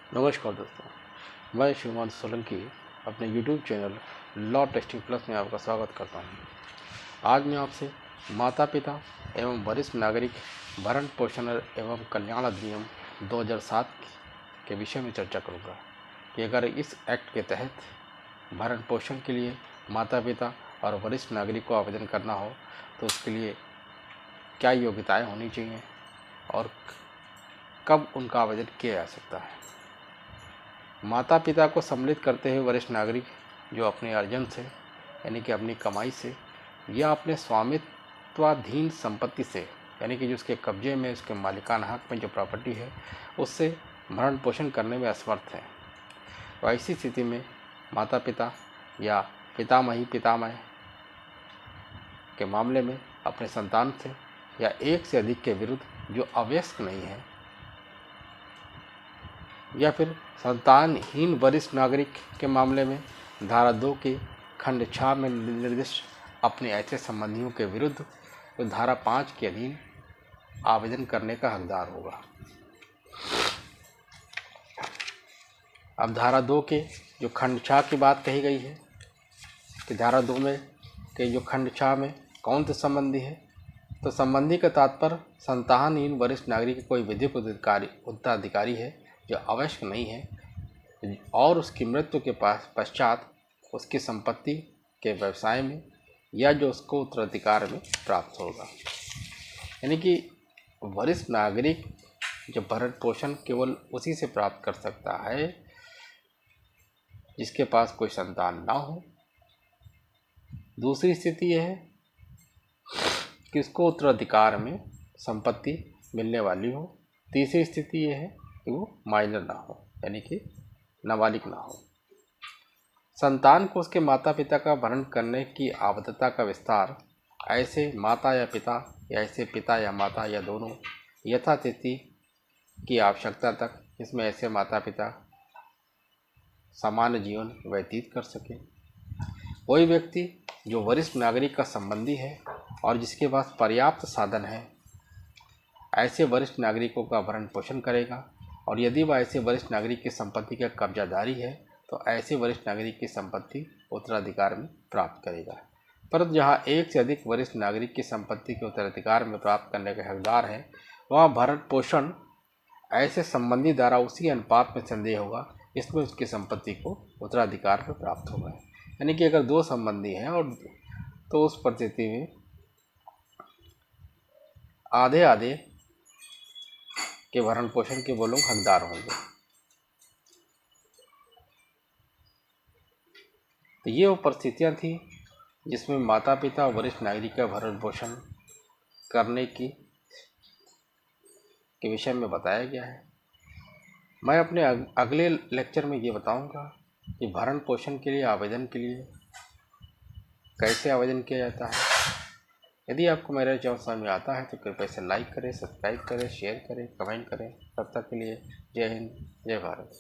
नमस्कार दोस्तों, मैं शिवमान सोलंकी अपने YouTube channel law testing plus में आपका स्वागत करता हूं। आज मैं आपसे माता पिता एवं वरिष्ठ नागरिक भरण पोषण एवं कल्याण अधिनियम 2007 के विषय में चर्चा करूंगा कि अगर इस एक्ट के तहत भरण पोषण के लिए माता पिता और वरिष्ठ नागरिक को आवेदन करना हो तो उसके लिए क्या योग्यताएं होनी चाहिए और कब उनका आवेदन किया जा सकता है। माता पिता को सम्मिलित करते हुए वरिष्ठ नागरिक जो अपने अर्जन से यानी कि अपनी कमाई से या अपने स्वामित्वाधीन संपत्ति से यानी कि जो उसके कब्जे में उसके मालिकाना हक में जो प्रॉपर्टी है उससे भरण पोषण करने में असमर्थ है, तो ऐसी स्थिति में माता पिता या पितामही पितामह के मामले में अपने संतान से या एक से अधिक के विरुद्ध जो अवयस्क नहीं है या फिर संतानहीन वरिष्ठ नागरिक के मामले में धारा 2 के खंड 6 में निर्दिष्ट अपने ऐसे संबंधियों के विरुद्ध तो धारा 5 के अधीन आवेदन करने का हकदार होगा। अब धारा 2 के जो खंड 6 की बात कही गई है कि धारा 2 में के जो खंड 6 में कौन से संबंधी है, तो संबंधी का तात्पर्य संतानहीन वरिष्ठ नागरिक कोई विधिक उत्तराधिकारी है जो अवयस्क नहीं है और उसकी मृत्यु के पश्चात उसकी संपत्ति के व्यवसाय में या जो उसको उत्तराधिकार में प्राप्त होगा। यानी कि वरिष्ठ नागरिक जो भरण पोषण केवल उसी से प्राप्त कर सकता है जिसके पास कोई संतान ना हो। दूसरी स्थिति यह है कि उसको उत्तराधिकार में संपत्ति मिलने वाली हो। तीसरी स्थिति यह है कि वो माइनर ना हो यानी कि नाबालिग ना हो। संतान को उसके माता पिता का भरण करने की आवश्यकता का विस्तार ऐसे माता या पिता या ऐसे पिता या माता या दोनों यथातिथि की आवश्यकता तक जिसमें ऐसे माता पिता सामान्य जीवन व्यतीत कर सके। वही व्यक्ति जो वरिष्ठ नागरिक का संबंधी है और जिसके पास पर्याप्त साधन है ऐसे वरिष्ठ नागरिकों का भरण पोषण करेगा, और यदि वह ऐसे वरिष्ठ नागरिक की संपत्ति का कब्जादारी है तो ऐसे वरिष्ठ नागरिक की संपत्ति उत्तराधिकार में प्राप्त करेगा। परंतु जहां एक से अधिक वरिष्ठ नागरिक की संपत्ति के उत्तराधिकार में प्राप्त करने के हकदार हैं वहां भरण पोषण ऐसे संबंधी द्वारा उसी अनुपात में संदेह होगा इसमें उसकी संपत्ति को उत्तराधिकार में प्राप्त होगा। यानी कि अगर दो संबंधी हैं और तो उस परिस्थिति में आधे आधे के भरण पोषण के वो लोग हकदार होंगे। तो ये वो परिस्थितियाँ थी जिसमें माता पिता वरिष्ठ नागरिक का भरण पोषण करने के विषय में बताया गया है। मैं अपने अगले लेक्चर में ये बताऊंगा कि भरण पोषण के लिए आवेदन के लिए कैसे आवेदन किया जाता है। यदि आपको मेरा चैनल समझ में आता है तो कृपया इसे लाइक करें, सब्सक्राइब करें, शेयर करें, कमेंट करें। तब तक के लिए जय हिंद, जय भारत।